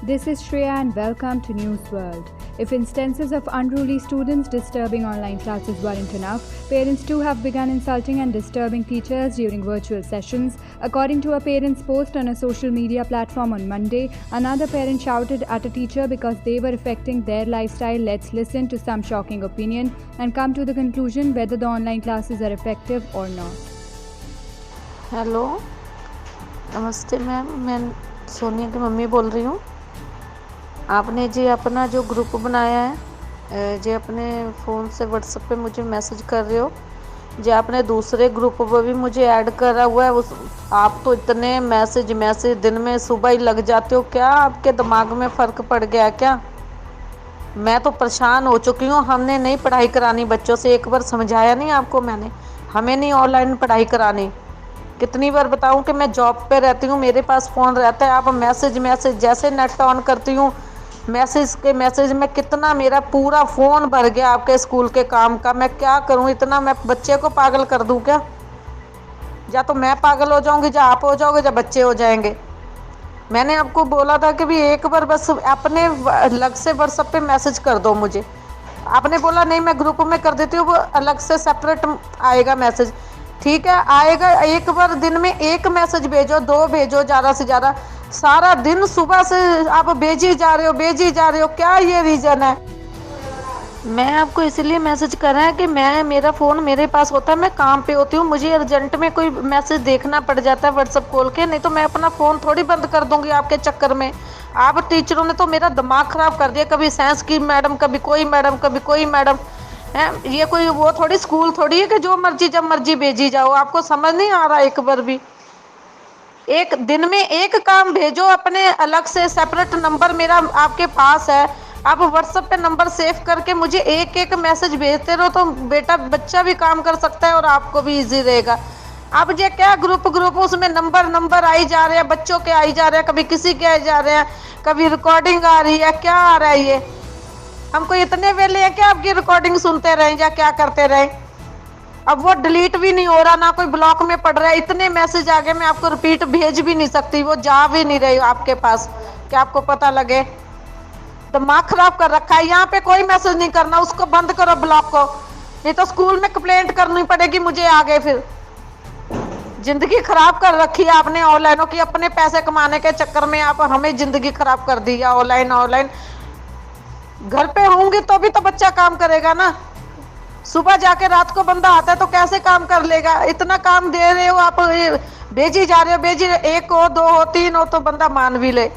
This is Shreya and welcome to News World. If instances of unruly students disturbing online classes weren't enough, parents too have begun insulting and disturbing teachers during virtual sessions. According to a parent's post on a social media platform on Monday, another parent shouted at a teacher because they were affecting their lifestyle. Let's listen to some shocking opinion and come to the conclusion whether the online classes are effective or not. Hello, नमस्ते ma'am, मैं सोनिया की mummy बोल रही हूँ। आपने जी अपना जो group बनाया है जी अपने फ़ोन से व्हाट्सएप पे मुझे मैसेज कर रहे हो जी। आपने दूसरे ग्रुप पर भी मुझे ऐड करा हुआ है। उस आप तो इतने मैसेज दिन में सुबह ही लग जाते हो। क्या आपके दिमाग में फ़र्क पड़ गया क्या? मैं तो परेशान हो चुकी हूँ। हमने नहीं पढ़ाई करानी बच्चों से। एक बार समझाया नहीं आपको मैंने? हमें नहीं ऑनलाइन पढ़ाई करानी। कितनी बार बताऊं कि मैं जॉब पे रहती हूँ, मेरे पास फ़ोन रहता है। आप मैसेज जैसे नेट ऑन करती हूँ, मैसेज में कितना मेरा पूरा फ़ोन भर गया आपके स्कूल के काम का। मैं क्या करूँ? इतना मैं बच्चे को पागल कर दूँ क्या? या तो मैं पागल हो जाऊँगी, या आप हो जाओगे, या बच्चे हो जाएंगे। मैंने आपको बोला था कि भी एक बार बस अपने अलग से व्हाट्सएप पे मैसेज कर दो मुझे। आपने बोला नहीं मैं ग्रुप में कर देती हूँ, वो अलग से सेपरेट आएगा मैसेज। ठीक है, आएगा। एक बार दिन में एक मैसेज भेजो, 2 भेजो ज़्यादा से ज़्यादा। सारा दिन सुबह से आप भेजी जा रहे हो। क्या ये रीज़न है? मैं आपको इसलिए मैसेज कर रहा है कि मेरा फ़ोन मेरे पास होता है, मैं काम पे होती हूँ, मुझे अर्जेंट में कोई मैसेज देखना पड़ जाता है व्हाट्सएप खोल के। नहीं तो मैं अपना फ़ोन थोड़ी बंद कर दूँगी आपके चक्कर में। आप टीचरों ने तो मेरा दिमाग ख़राब कर दिया। कभी साइंस की मैडम, कभी कोई मैडम है। ये कोई वो थोड़ी स्कूल थोड़ी है कि जो मर्जी जब मर्जी भेजी जाओ। आपको समझ नहीं आ रहा? एक बार भी एक दिन में एक काम भेजो। अपने अलग से सेपरेट नंबर मेरा आपके पास है। आप व्हाट्सएप पे नंबर सेव करके मुझे एक एक मैसेज भेजते रहो तो बेटा बच्चा भी काम कर सकता है और आपको भी इजी रहेगा। अब ये क्या ग्रुप उसमें नंबर आई जा रहे हैं, बच्चों के आई जा रहे हैं, कभी किसी के आई जा रहे हैं, कभी रिकॉर्डिंग आ रही है। क्या आ रहा है ये? हमको इतने वेले हैं कि आपकी रिकॉर्डिंग सुनते रहें या क्या करते रहें? अब वो डिलीट भी नहीं हो रहा, ना कोई ब्लॉक में पड़ रहा है। इतने मैसेज आ गए, मैं आपको रिपीट भेज भी नहीं सकती। वो जा भी नहीं रही आपके पास कि आपको पता लगे। दिमाग खराब कर रखा है। यहाँ पे कोई मैसेज नहीं करना, उसको बंद करो ब्लॉक को, नहीं तो स्कूल में कंप्लेंट करनी पड़ेगी मुझे आगे। फिर जिंदगी खराब कर रखी है आपने ऑनलाइनों की। अपने पैसे कमाने के चक्कर में आप हमें जिंदगी खराब कर दी है। ऑनलाइन घर पे होंगे तो भी तो बच्चा काम करेगा ना। सुबह जाके रात को बंदा आता है तो कैसे काम कर लेगा? इतना काम दे रहे हो आप, भेजी जा रहे हो। 1 हो, 2 हो, 3 हो तो बंदा मान भी ले।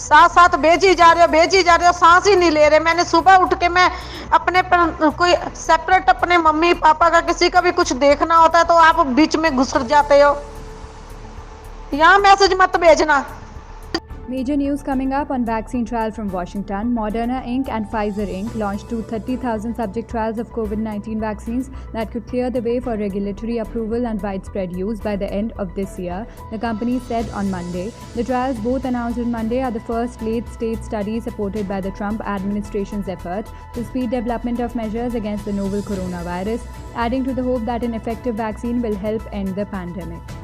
साथ भेजी जा रहे हो, सांस ही नहीं ले रहे। मैंने सुबह उठ के मैं अपने कोई सेपरेट अपने मम्मी पापा का किसी का भी कुछ देखना होता है तो आप बीच में घुस जाते हो। यहाँ मैसेज मत भेजना। Major news coming up on vaccine trial from Washington. Moderna Inc. and Pfizer Inc. launched 230,000 subject trials of COVID-19 vaccines that could clear the way for regulatory approval and widespread use by the end of this year, the company said on Monday. The trials, both announced on Monday, are the first late-stage studies supported by the Trump administration's effort to speed development of measures against the novel coronavirus, adding to the hope that an effective vaccine will help end the pandemic.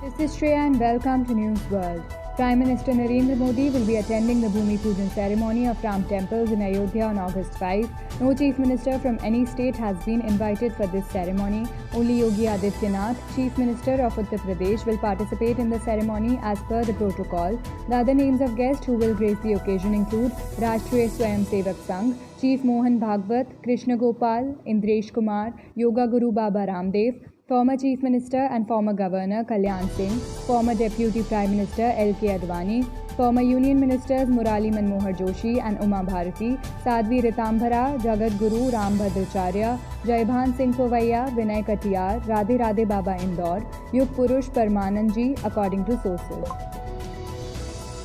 This is Shreya and welcome to News World. Prime Minister Narendra Modi will be attending the Bhumi Pujan ceremony of Ram temples in Ayodhya on August 5. No chief minister from any state has been invited for this ceremony. Only Yogi Adityanath, Chief Minister of Uttar Pradesh, will participate in the ceremony as per the protocol. The other names of guests who will grace the occasion include Rashtriya Swayamsevak Sangh, Chief Mohan Bhagwat, Krishna Gopal, Indresh Kumar, Yoga Guru Baba Ramdev, former Chief Minister and former Governor Kalyan Singh, former Deputy Prime Minister L.K. Advani, former Union Ministers Murali Manohar Joshi and Uma Bharati, Sadhvi Ritambhara, Jagat Guru Ram Bhadracharya, Jaibhan Singh Povaiya, Vinay Katiyar, Radhe Radhe Baba Indore, Yug Purush Parmanand Ji, according to sources.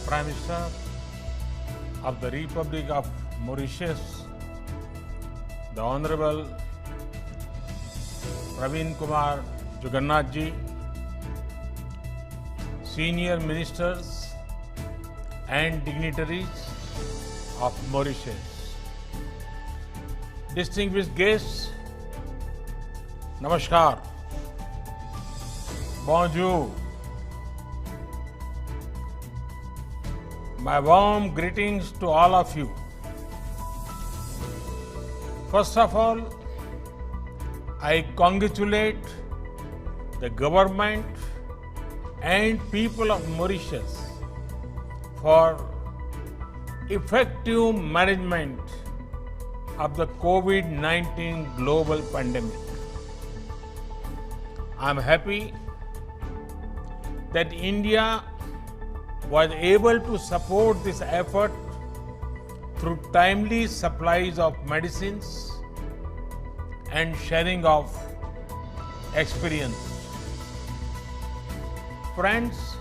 Prime Minister of the Republic of Mauritius, the Honorable Praveen Kumar Jugannath Ji, senior ministers and dignitaries of Mauritius, distinguished guests, Namaskar, Bonjour. My warm greetings to all of you. First of all, I congratulate the government and people of Mauritius for effective management of the COVID-19 global pandemic. I am happy that India was able to support this effort through timely supplies of medicines and sharing of experience. Friends,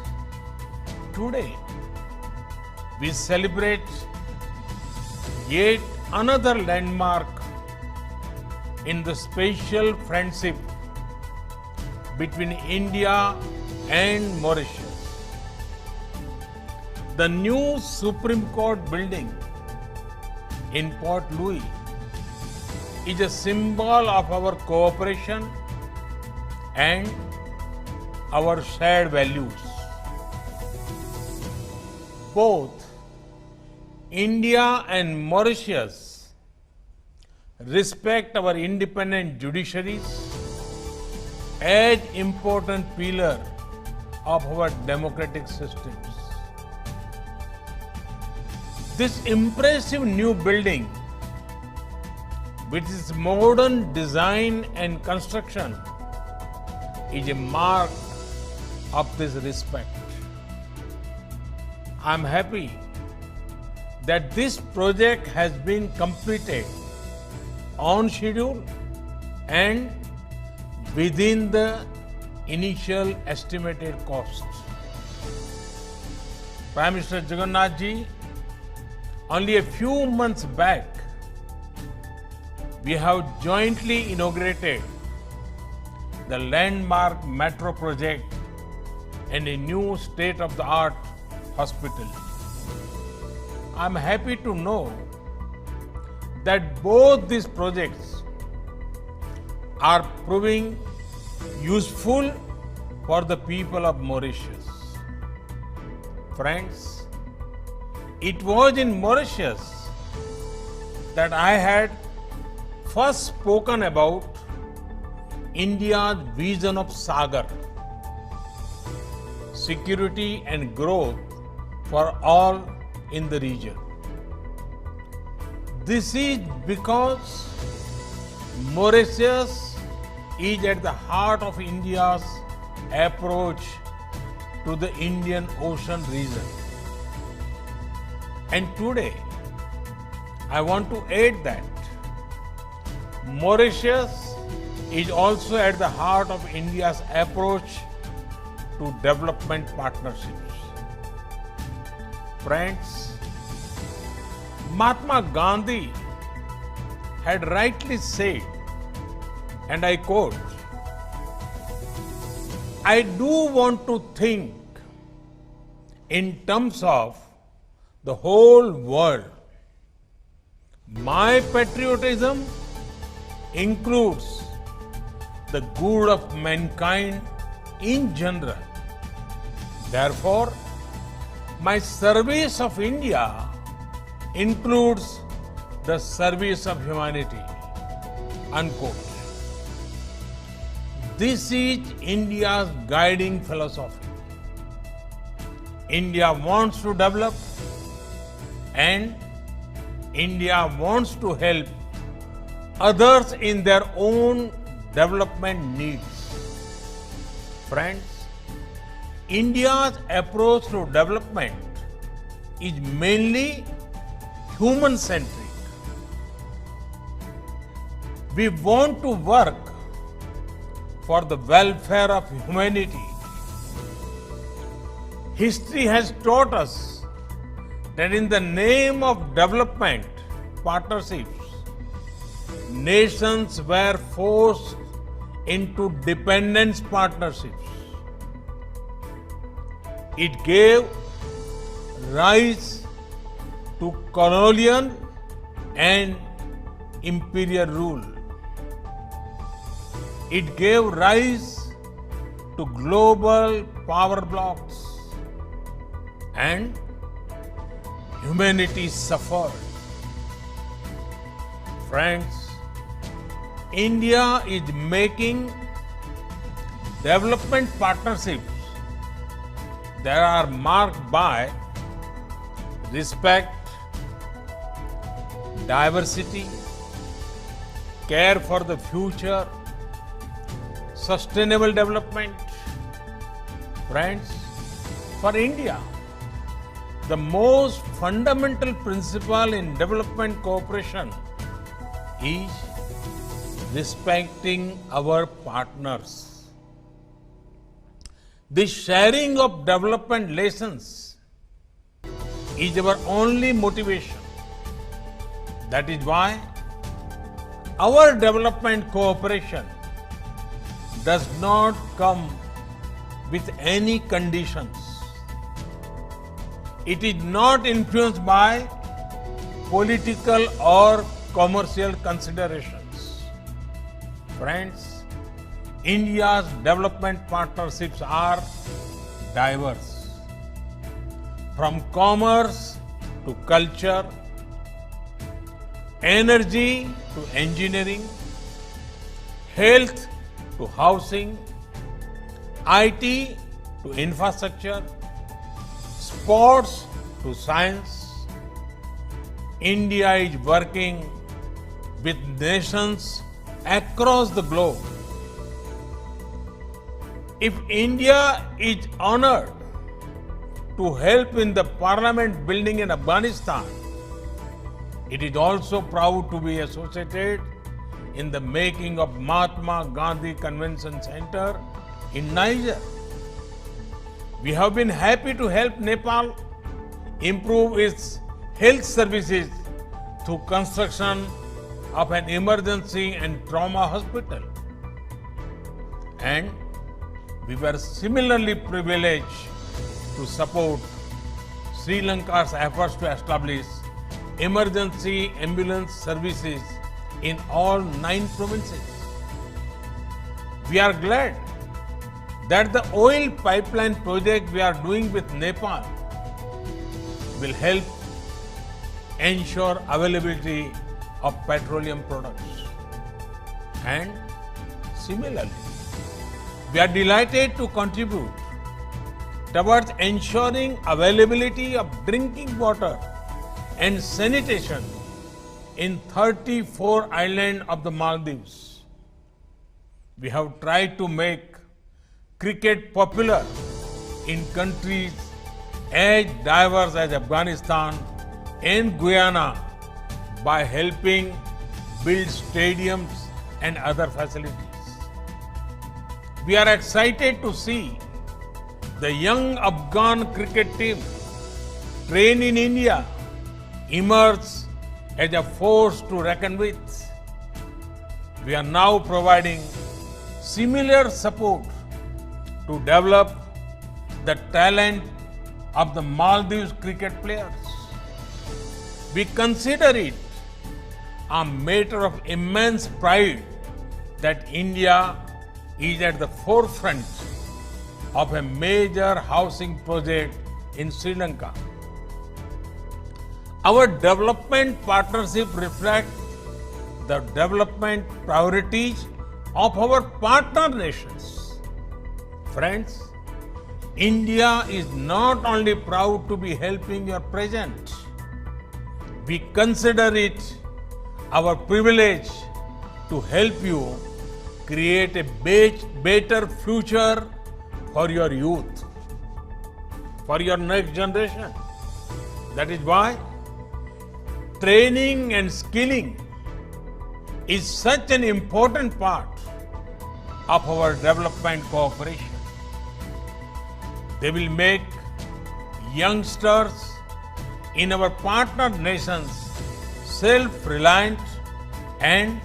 today we celebrate yet another landmark in the special friendship between India and Mauritius. The new Supreme Court building in Port Louis is a symbol of our cooperation and our shared values. Both India and Mauritius respect our independent judiciaries as important pillar of our democratic systems. This impressive new building, with its modern design and construction, is a mark of this respect. I am happy that this project has been completed on schedule and within the initial estimated costs. Prime Minister Jagannath Ji, only a few months back, we have jointly inaugurated the landmark metro project and a new state-of-the-art hospital. I am happy to know that both these projects are proving useful for the people of Mauritius. Friends, it was in Mauritius that I had first spoken about India's vision of Sagar, security and growth for all in the region. This is because Mauritius is at the heart of India's approach to the Indian Ocean region. And today, I want to add that Mauritius is also at the heart of India's approach to development partnerships. Friends, Mahatma Gandhi had rightly said, and I quote, "I do want to think in terms of the whole world. My patriotism includes the good of mankind in general. Therefore, my service of India includes the service of humanity." Unquote. This is India's guiding philosophy. India wants to develop and India wants to help others in their own development needs. Friends, India's approach to development is mainly human-centric. We want to work for the welfare of humanity. History has taught us that in the name of development partnerships, nations were forced into dependence partnerships. It gave rise to colonial and imperial rule. It gave rise to global power blocks, and humanity suffered. Friends, India is making development partnerships that are marked by respect, diversity, care for the future, sustainable development. Friends, for India, the most fundamental principle in development cooperation is respecting our partners. The sharing of development lessons is our only motivation. That is why our development cooperation does not come with any conditions. It is not influenced by political or commercial considerations. Friends, India's development partnerships are diverse. From commerce to culture, energy to engineering, health to housing, IT to infrastructure, sports to science, India is working with nations across the globe. If India is honored to help in the parliament building in Afghanistan, it is also proud to be associated in the making of Mahatma Gandhi Convention Center in Niger. We have been happy to help Nepal improve its health services through construction of an emergency and trauma hospital. And we were similarly privileged to support Sri Lanka's efforts to establish emergency ambulance services in all 9 provinces. We are glad that the oil pipeline project we are doing with Nepal will help ensure availability of petroleum products. And similarly, we are delighted to contribute towards ensuring availability of drinking water and sanitation in 34 islands of the Maldives. We have tried to make cricket popular in countries as diverse as Afghanistan and Guyana by helping build stadiums and other facilities. We are excited to see the young Afghan cricket team trained in India emerge as a force to reckon with. We are now providing similar support to develop the talent of the Maldives cricket players. We consider it a matter of immense pride that India is at the forefront of a major housing project in Sri Lanka. Our development partnership reflects the development priorities of our partner nations. Friends, India is not only proud to be helping your present, we consider it our privilege to help you create a better future for your youth, for your next generation. That is why training and skilling is such an important part of our development cooperation. They will make youngsters in our partner nations self-reliant and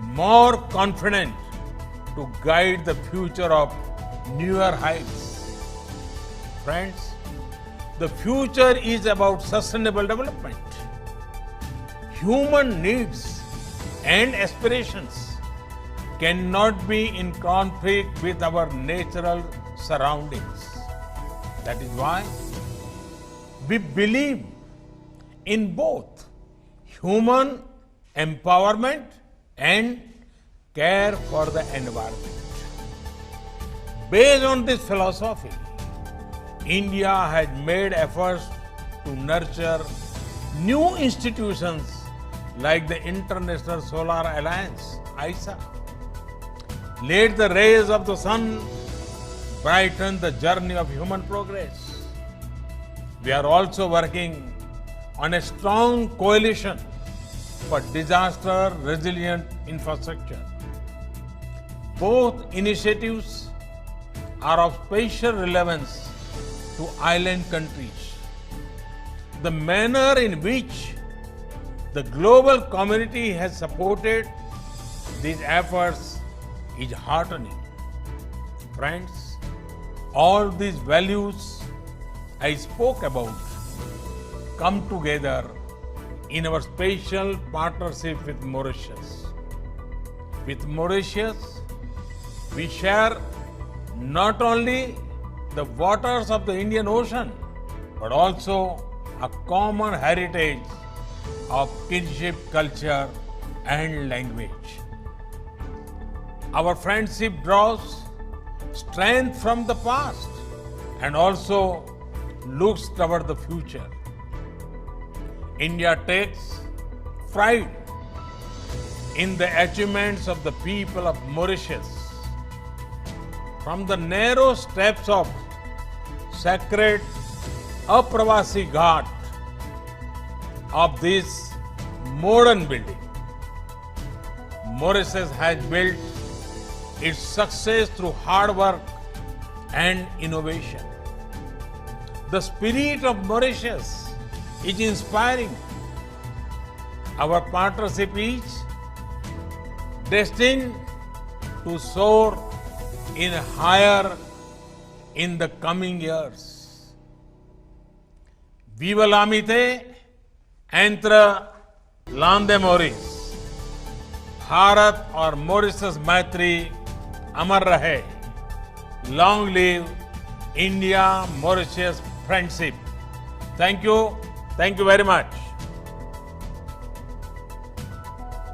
more confident to guide the future of newer heights. Friends, the future is about sustainable development. Human needs and aspirations cannot be in conflict with our natural surroundings. That is why we believe in both human empowerment and care for the environment. Based on this philosophy, India has made efforts to nurture new institutions like the International Solar Alliance, ISA. Let the rays of the sun brighten the journey of human progress. We are also working on a strong coalition for disaster resilient infrastructure. Both initiatives are of special relevance to island countries. The manner in which the global community has supported these efforts is heartening. Friends, all these values I spoke about come together in our special partnership with Mauritius. With Mauritius, we share not only the waters of the Indian Ocean, but also a common heritage of kinship, culture, and language. Our friendship draws strength from the past and also looks toward the future. India takes pride in the achievements of the people of Mauritius. From the narrow steps of sacred Apravasi Ghat of this modern building, Mauritius has built its success through hard work and innovation. The spirit of Mauritius is inspiring. Our partnership is destined to soar in higher in the coming years. Viva l'amitié entre l'Inde Maurice. Bharat और Mauritius मैत्री अमर रहे. Long live India Mauritius friendship. Thank you very much.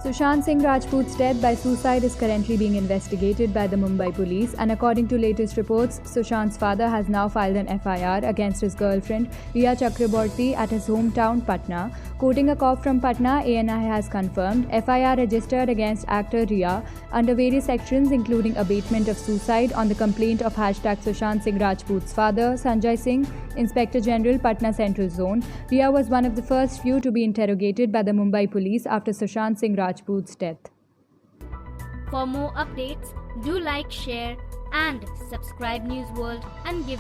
Sushant Singh Rajput's death by suicide is currently being investigated by the Mumbai police, and according to latest reports, Sushant's father has now filed an FIR against his girlfriend Riya Chakraborty at his hometown Patna. Quoting a cop from Patna, ANI has confirmed FIR registered against actor Riya under various sections including abatement of suicide on the complaint of #Sushant Singh Rajput's father, Sanjay Singh, Inspector General, Patna Central Zone. Riya was one of the first few to be interrogated by the Mumbai police after Sushant Singh Rajput's death. For more updates, do like, share and subscribe News World and give